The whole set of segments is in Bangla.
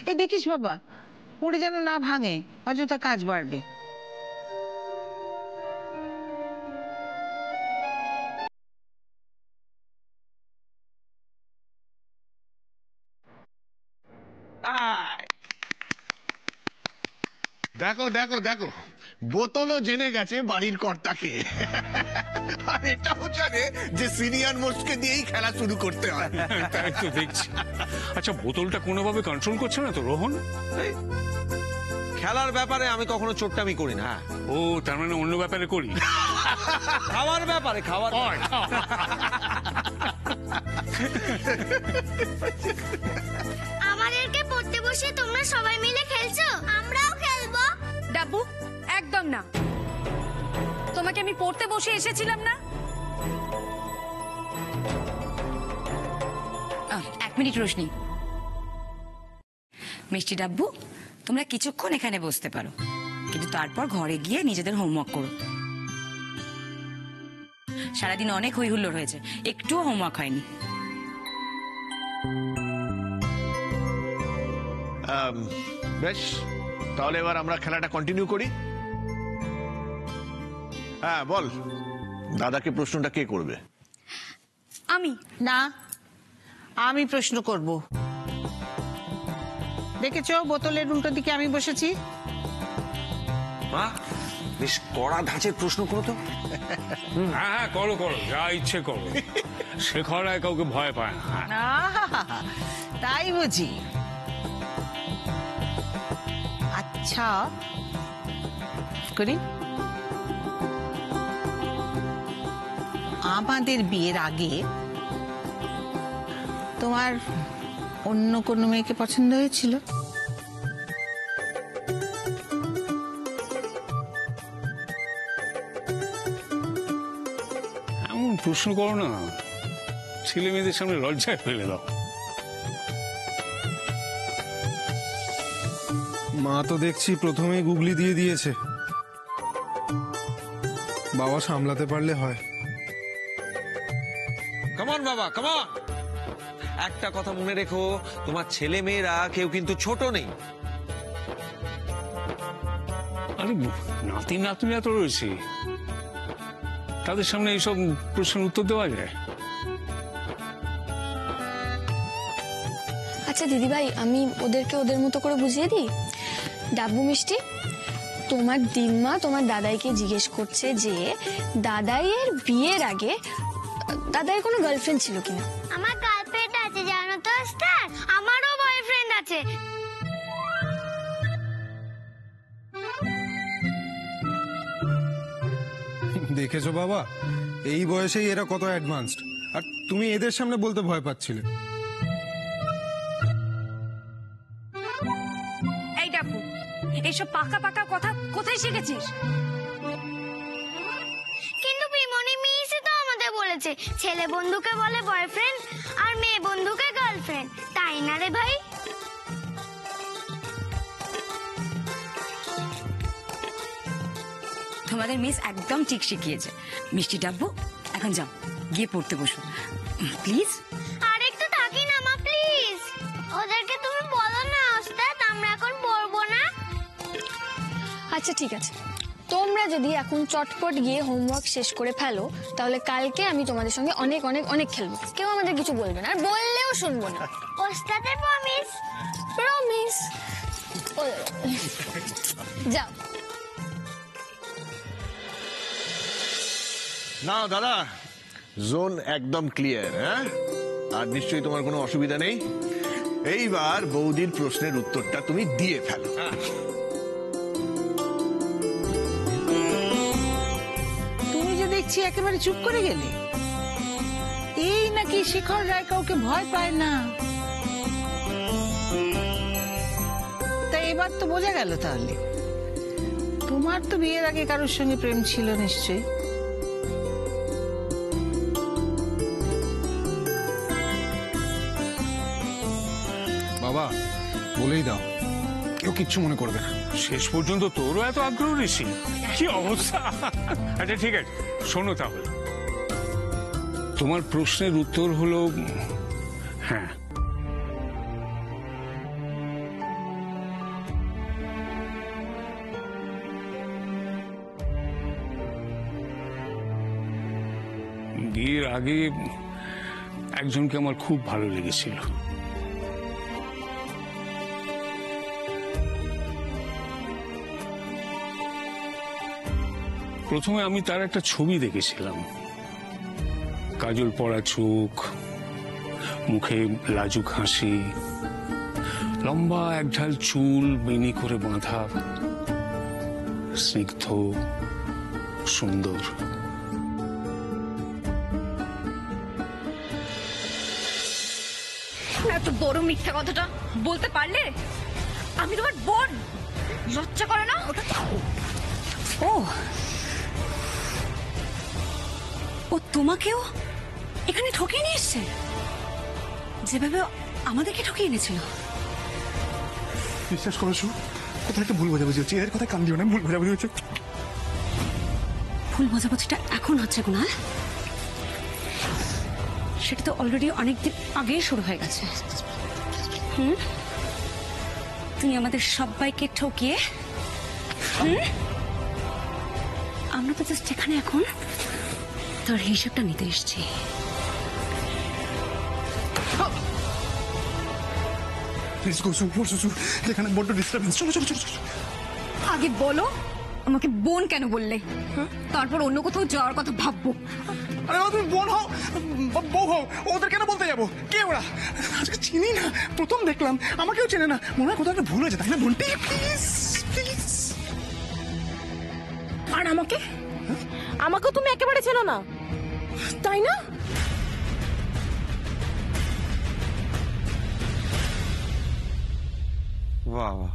এই দেখিস বাবা, পড়ে যেন না ভাঙে, অযথা কাজ বাড়বে। দেখো দেখো দেখো, বোতলও জেনে গেছে বাড়ির কর্তাকে, আর এটাও জানে যে সিনিয়র মোস্টকে দিয়েই খেলা শুরু করতে হয়। তাই তো দেখছি। আচ্ছা, বোতলটা কোনোভাবে কন্ট্রোল করছে না তো রোহন? খেলার ব্যাপারে আমি কখনো চোট্টামি করি না। ও, তার মানে অন্য ব্যাপারে করি। খাওয়ার ব্যাপারে, খাওয়ার আমাদেরকে পড়তে বসে তোমরা সবাই মিলে খেলছো, আমরাও খেলবো। ডাব্বু, একদম না। তোমাকে আমি পড়তে বসে এসেছিলাম না? এক মিনিট রোশনি। মিষ্টি ডাব্বু, তোমরা কিছুক্ষণ এখানে বসতে পারো, কিন্তু তারপর ঘরে গিয়ে নিজেদের হোমওয়ার্ক করো। সারাদিন অনেক হই হুল্লোড় হয়েছে, একটুও হোমওয়ার্ক হয়নি। বেশ, তাহলে এবার আমরা খেলাটা কন্টিনিউ করি। হ্যাঁ বল, দাদাকে প্রশ্নটা কে করবে? আমি না, আমি প্রশ্ন করব। দেখেছো বোতলের উল্টো দিকে আমি বসেছি। মা, বেশ কড়া ধাঁচের প্রশ্ন করো তো। হ্যাঁ হ্যাঁ, করো করো, যা ইচ্ছে করো। শেখর রায় কাউকে ভয় পায় না। আহা, তাই বুঝি? আচ্ছা করি, আমাদের বিয়ের আগে তোমার অন্য কোনো মেয়েকে পছন্দ হয়েছিল? এমন প্রশ্ন করো না, ছেলে মেয়েদের সামনে লজ্জায় ফেলে দাও। মা তো দেখছি প্রথমেই গুগলি দিয়ে দিয়েছে। বাবা সামলাতে পারলে হয়। কামন বাবা, কামন। একটা কথা মনে রেখো, তোমার ছেলে মেয়েরা কেউ কিন্তু ছোট নেই। আরে নাতি নাতনিরা তো রয়েছে, তাদের সামনে এইসব প্রশ্নের উত্তর দেওয়া যায়? আচ্ছা দিদিভাই, আমি ওদেরকে ওদের মতো করে বুঝিয়ে দিই। ডাব্বু মিষ্টি, তোমার দিম্মা তোমার দাদাইকে জিজ্ঞেস করছে যে দাদাইয়ের বিয়ের আগে দাদাইয়ের কোনো গার্লফ্রেন্ড ছিল কিনা। আমার গার্লফ্রেন্ড আছে জানো তো ওস্তাদ, আমারও বয়ফ্রেন্ড আছে। দেখেছো বাবা, এই বয়সেই এরা কত অ্যাডভান্সড, আর তুমি এদের সামনে বলতে ভয় পাচ্ছিলে। এই ডাব্বু, এইসব পাকা পাকা কথা কোথায় শিখেছিস? কিন্তু পিমনি মিসই তো আমাদের বলেছে ছেলে বন্ধুকে বলে বয়ফ্রেন্ড আর মেয়ে বন্ধুকে গার্লফ্রেন্ড, তাই না রে ভাই? তোমাদের মিস একদম ঠিক শিখিয়েছে। মিষ্টি ডাব্বু, এখন যাও, গিয়ে পড়তে বসো প্লিজ। আর একটু থাকি না মা প্লিজ। ওদেরকে তুমি বলো না ওস্তাদ, আমরা এখন পড়বো না। আচ্ছা ঠিক আছে, তোমরা যদি এখন চটপট গিয়ে হোমওয়ার্ক শেষ করে ফেলো, তাহলে কালকে আমি তোমাদের সঙ্গে অনেক অনেক অনেক খেলবো। কেউ আমাদের কিছু বলবে না, আর বললেও শুনবো না। ওস্তাদের প্রমিস। প্রমিস। যাও। না দাদা, জোন একদম ক্লিয়ার। হ্যাঁ, আর নিশ্চয়ই তোমার কোনো অসুবিধা নেই। এইবার বৌদির প্রশ্নের উত্তরটা তুমি দিয়ে ফেলো। তুমি যে দেখছি একেবারে চুপ করে গেলে। এই নাকি শেখর রায় কাউকে ভয় পায় না? তা এবার তো বোঝা গেল তাহলে তোমার তো বিয়ের আগে কারোর সঙ্গে প্রেম ছিল নিশ্চয়ই। বাবা বলেই দাও, কেউ কিচ্ছু মনে করবে না। শেষ পর্যন্ত তোরও এত আগ্রহ ঋষি, কি অবস্থা! আচ্ছা ঠিক আছে, শোনো তাহলে, তোমার প্রশ্নের উত্তর হলো হ্যাঁ। বিয়ের আগে একজনকে আমার খুব ভালো লেগেছিল। প্রথমে আমি তার একটা ছবি দেখেছিলাম, কাজল পরা চোখ, মুখে লাজুক হাসি, লম্বা একঢাল চুল বেনি করে বাঁধা, স্নিগ্ধ সুন্দর। এত বড় মিথ্যা কথাটা বলতে পারলে? আমি তোমার বোন, লজ্জা করে না? ও ও তোমাকেও এখানে ঠকিয়ে নিয়ে এসছে, যেভাবে আমাদেরকে ঠকিয়ে এনেছিল। বিশ্বাস করো শু, কোথায় একটা ভুল বোঝাবুঝি হচ্ছে। এর কথা কান দিও না, ভুল বোঝাবুঝি হচ্ছে। ভুল বোঝাবুঝিটা এখন হচ্ছে কুনাল, সেটা তো অলরেডি অনেকদিন আগেই শুরু হয়ে গেছে। তুমি আমাদের সবাইকে ঠকিয়ে আমরা তো জাস্ট এখানে এখন তার হিসাবটা নিতে এসেছি। প্লিজ গো শু, শু, এখানে বড্ড ডিস্টার্বেন্স। চলো চলো চলো চলো। আগে বলো আমাকে বোন কেন বললে, তারপর অন্য কোথাও যাওয়ার কথা ভাববো। আরে বাবা, তুমি বোন হও, বউ হও, ওদের কেন বলতে যাবো? কে ওরা? আজকে চিনি না, প্রথম দেখলাম, আমাকেও চেনে না। মনে হয় কোথাও একটা ভুল হয়েছে, তাই না বোনটি? Please please. আর আমাকেও তুমি একেবারে চেনো না, তাই না? বাবা,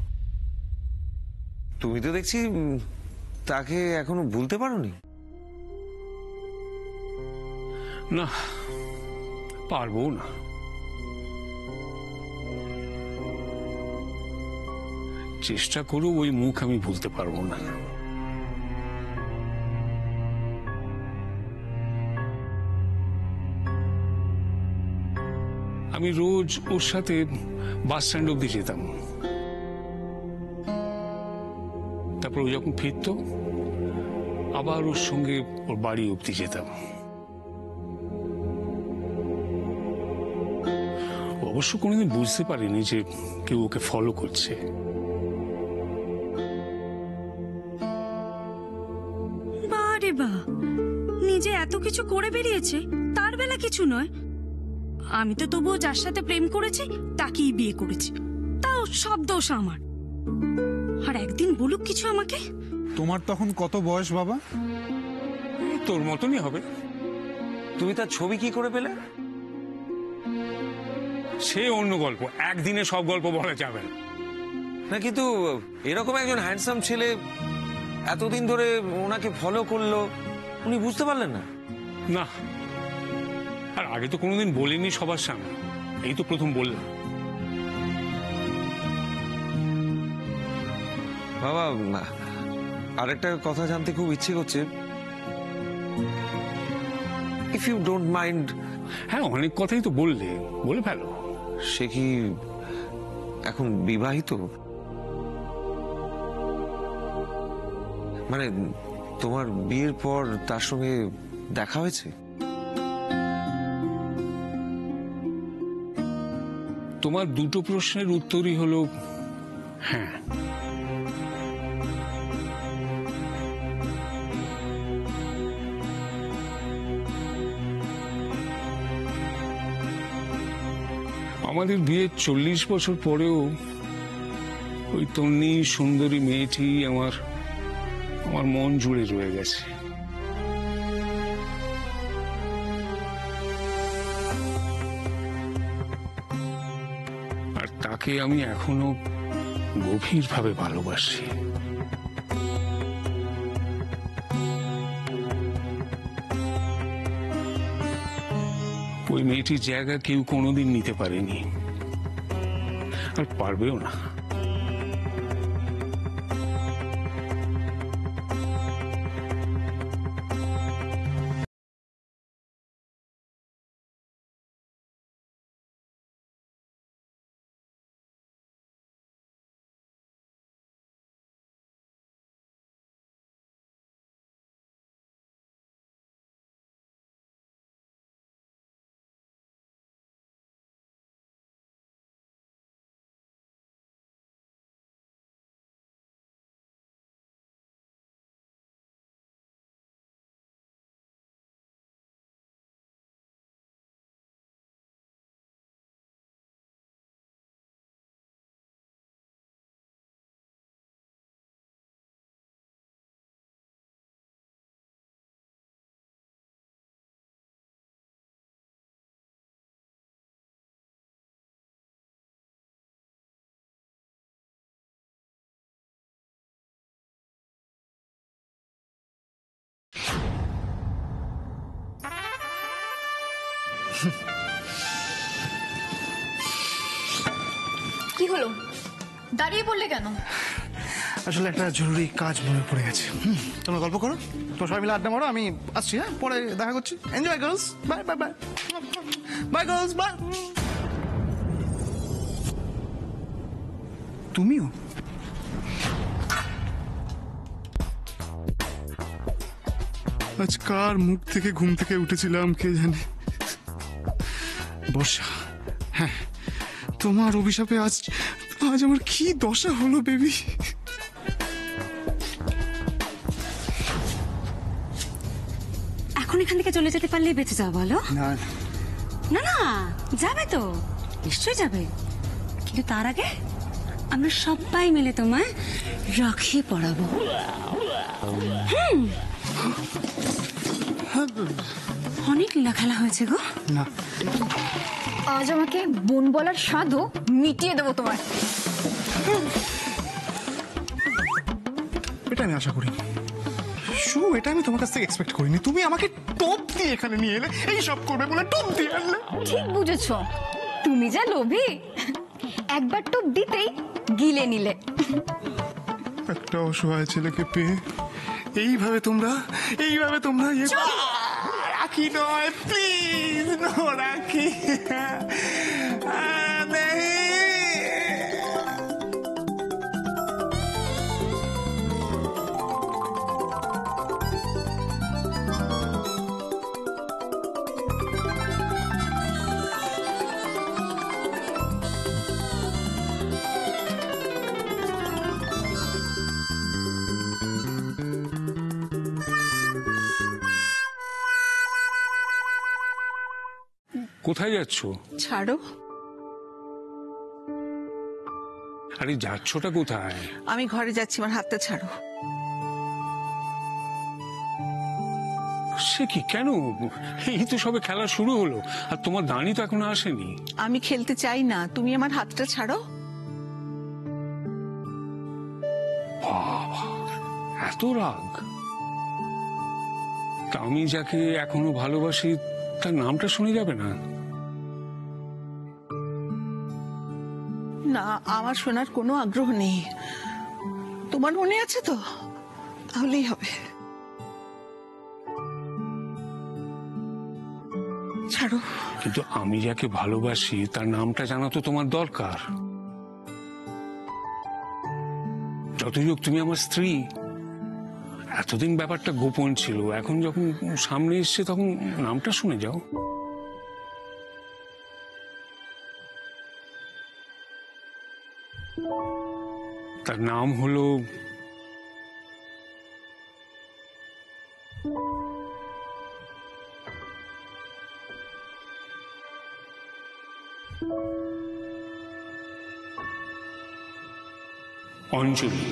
তুমি তো দেখছি তাকে এখনো ভুলতে পারোনি। না, পারবো না। চেষ্টা করেও ওই মুখ আমি ভুলতে পারবো না। আমি রোজ ওর সাথে বাস স্ট্যান্ড অব্দি যেতাম, তারপর ও যখন ফিরত আবার ওর সঙ্গে ওর বাড়ি অব্দি যেতাম। অবশ্য কোনোদিন বুঝতে পারিনি যে কেউ ওকে ফলো করছে। বারে বা, নিজে এত কিছু করে বেরিয়েছে, তার বেলা কিছু নয়। আমি তো তবুও যার সাথে প্রেম করেছি তাকেই বিয়ে করেছি, তাও সব দোষ আমার। আর একদিন বলুক কিছু আমাকে। তোমার তখন কত বয়স বাবা? তোর মতনই হবে। তুমি তার ছবি কি করে পেলে? সে অন্য গল্প, একদিনে সব গল্প বলা যাবে না। না, কিন্তু এরকম একজন হ্যান্ডসাম ছেলে এতদিন ধরে ওনাকে ফলো করলো, উনি বুঝতে পারলেন না? না, আর আগে তো কোনোদিন বলিনি সবার সামনে, এই তো প্রথম বললাম। বাবা, আরেকটা কথা জানতে খুব ইচ্ছে করছে, ইফ ইউ ডোন্ট মাইন্ড। হ্যাঁ, অনেক কথাই তো বললে, বলে ফেলো। সে কি এখন বিবাহিত? মানে তোমার বিয়ের পর তার সঙ্গে দেখা হয়েছে? তোমার দুটো প্রশ্নের উত্তরই হলো হ্যাঁ। আমাদের বিয়ের 40 বছর পরেও ওই তন্নি সুন্দরী মেয়েটি আমার মন জুড়ে রয়ে গেছে। আর তাকে আমি এখনো গভীরভাবে ভালোবাসি। ওই মেয়েটির জায়গা কেউ কোনোদিন নিতে পারেনি, আর পারবেও না। কি হলো, দাঁড়িয়ে পড়লে কেন? আসলে একটা জরুরি কাজ মনে পড়ে গেছে। তোমরা গল্প করো, তোমরা সবাই মিলে আড্ডা মারো, আমি আসছি। হ্যাঁ, পরে দেখা করছি। Enjoy girls, bye bye bye bye girls bye. তুমিও? আজ কার মুখ থেকে ঘুম থেকে উঠেছিলাম কে জানে। বর্ষা, হ্যাঁ, তোমার অভিশাপে আজ আমার কি দশা হলো বেবি। এখন এখান থেকে চলে যেতে পারলেই বেঁচে যাও, বলো? না না না, যাবে তো, নিশ্চয়ই যাবে, কিন্তু তার আগে আমরা সবাই মিলে তোমায় রাখি পড়াবো। অনেক লীলা খেলা হয়েছে গো। না, আজ আমাকে বোন বলার স্বাদও মিটিয়ে দেবো তোমার। এটা আমি আশা করিনি। এটা আমি তোমার কাছ থেকে এক্সপেক্ট করিনি। তুমি আমাকে টোপ দিয়ে এখানে নিয়ে এলে, এই সব করবে বলে টোপ দিয়ে আনলে। ঠিক বুঝেছো, তুমি যা লোভী, একবার টোপ দিতেই গিলে নিলে। একটা অসহায় ছেলেকে পেয়ে এইভাবে তোমরা রাখি নয়, প্লিজ, নো রাখি। কোথায় যাচ্ছ? ছাড়ো, আরে যাচ্ছটা কোথায়? আমি ঘরে যাচ্ছি, আমার হাতটা ছাড়ো। সে কি, কেন? এই তো সবে খেলা শুরু হলো, আর তোমার দানি তো এখনো আসেনি। আমি খেলতে চাই না, তুমি আমার হাতটা ছাড়ো। এত রাগ? তা আমি যাকে এখনো ভালোবাসি তার নামটা শুনে যাবে না? না, আমার শোনার কোনো আগ্রহ নেই। তোমার মনে আছে তো, তাহলেই হবে। ছাড়ো। কিন্তু আমি যাকে ভালোবাসি তার নামটা জানা তো তোমার দরকার। যতই হোক তুমি আমার স্ত্রী। এতদিন ব্যাপারটা গোপন ছিল, এখন যখন সামনে এসছে তখন নামটা শুনে যাও। তার নাম হলো অঞ্জলি।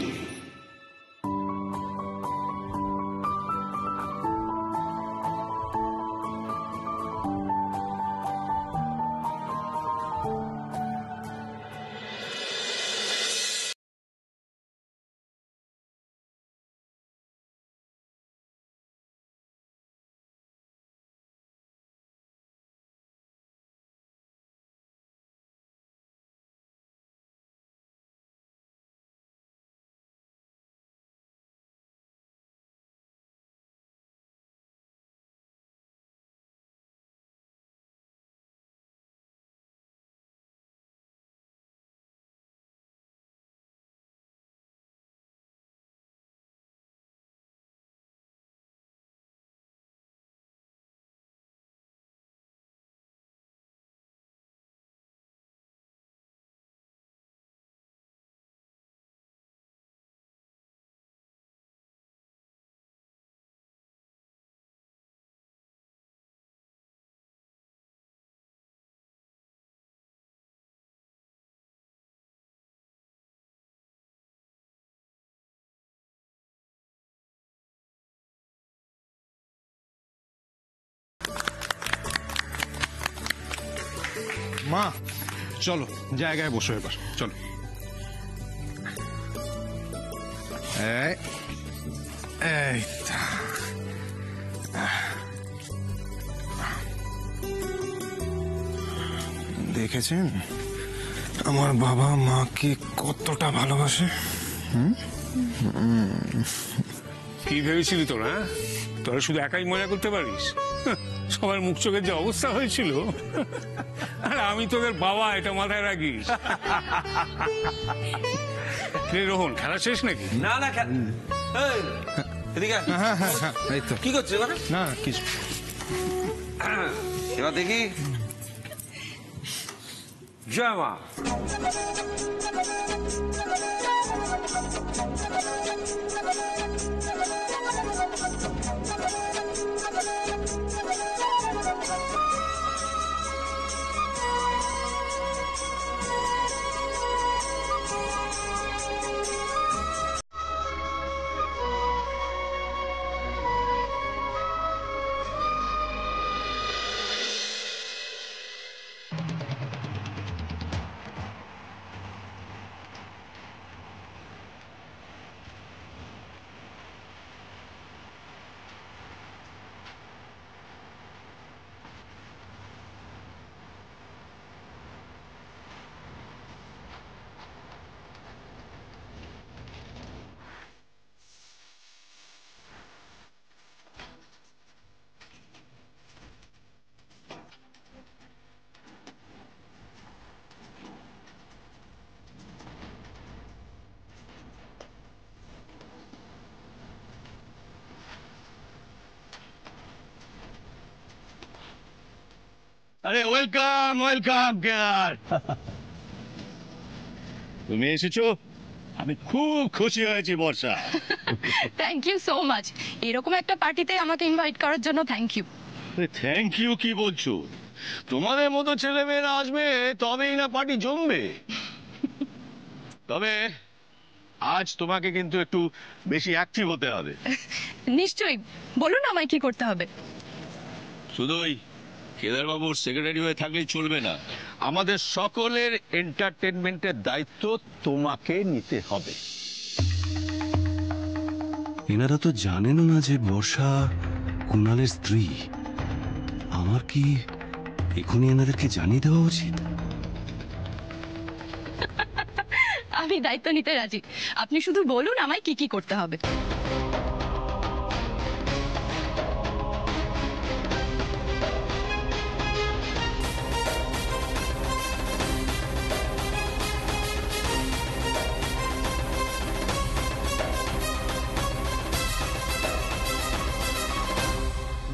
মা, চলো জায়গায় বসো এবার, চলো। এই তো। দেখেছেন আমার বাবা মাকে কতটা ভালোবাসে? কি ভেবেছিলি তোরা? তোরা শুধু একাই মজা করতে পারিস? সবার মুখ চোখের যে অবস্থা হয়েছিল, আর আমি তোদের বাবা, এটা মাথায় রাখিস। রোহন, খেলা শেষ নাকি? না না, এই, এদিকে আয়। এই তো। কি করছিস এবারে? না কিছু। এবার দেখি। জয় মা। আরে ওয়েলকাম ওয়েলকাম কেয়ার। তুমি এসেছো, আমি খুব খুশি হয়েছি Barsha. Thank you so much. এরকম একটা পার্টিতে আমাকে ইনভাইট করার জন্য থ্যাংক ইউ। থ্যাংক ইউ কি বলছো? তোমাদের মতো ছেলে মেয়েরা আসবে তবেই না পার্টি জমবে। তবে আজ তোমাকে কিন্তু একটু বেশি অ্যাক্টিভ হতে হবে। নিশ্চয়ই, বলুন আমায় কি করতে হবে। শুধুই কেদারবাবুর সেক্রেটারি হয়ে থাকলেই চলবে না, আমাদের সকলের এন্টারটেনমেন্টের দায়িত্ব তোমাকে নিতে হবে। এনারা তো জানেনও না যে বর্ষা কুণালের স্ত্রী। আমার কি এখনই এনাদেরকে জানিয়ে দেওয়া উচিত? আমি দায়িত্ব নিতে রাজি। আপনি শুধু বলুন আমায় কি কি করতে হবে।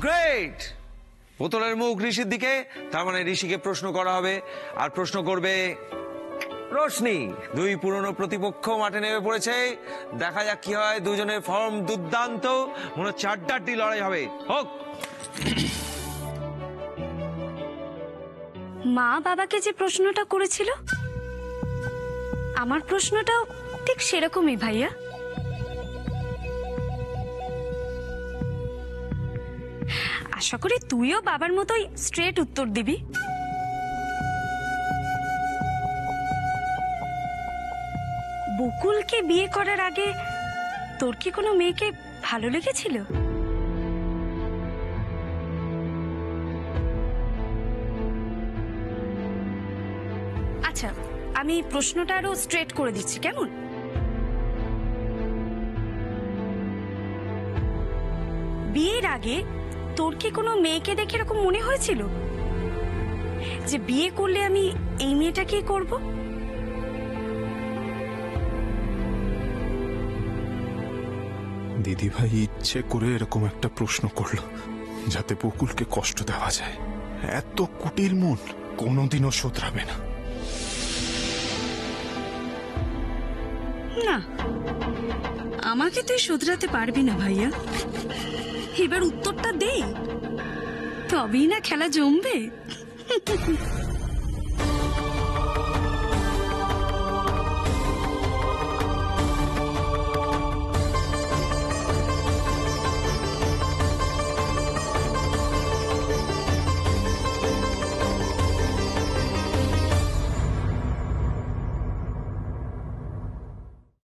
গ্রেট। বোতলের মুখ ঋষির দিকে, তার মানে ঋষিকে প্রশ্ন করা হবে, আর প্রশ্ন করবে রোশনি। দুই পুরনো প্রতিপক্ষ মাঠে নেমে পড়েছে, দেখা যাক কি হয়। দুজনের ফর্ম দুর্দান্ত, মনে হচ্ছে আড্ডাড্ডি লড়াই হবে। হোক। মা বাবাকে যে প্রশ্নটা করেছিল, আমার প্রশ্নটাও ঠিক সেরকমই ভাইয়া। আশা করি তুইও বাবার মতোই স্ট্রেট উত্তর দিবি। বকুলকে বিয়ে করার আগে তোর কি কোনো মেয়েকে ভালো লেগেছিল? আচ্ছা, আমি প্রশ্নটা আরো স্ট্রেট করে দিচ্ছি, কেমন? বিয়ের আগে তোর কি কোনো মেয়েকে দেখে এরকম মনে হয়েছিল যে বিয়ে করলে আমি এই মেয়েটাকেই করব? দিদিভাই ইচ্ছে করে এরকম একটা প্রশ্ন করলো যাতে বকুলকে কষ্ট দেওয়া যায়। এত কুটিল মন কোনোদিনও শোধরাবে না। না, আমাকে তুই শোধরাতে পারবি না ভাইয়া। এবার উত্তরটা দে, তবেই না খেলা জমবে।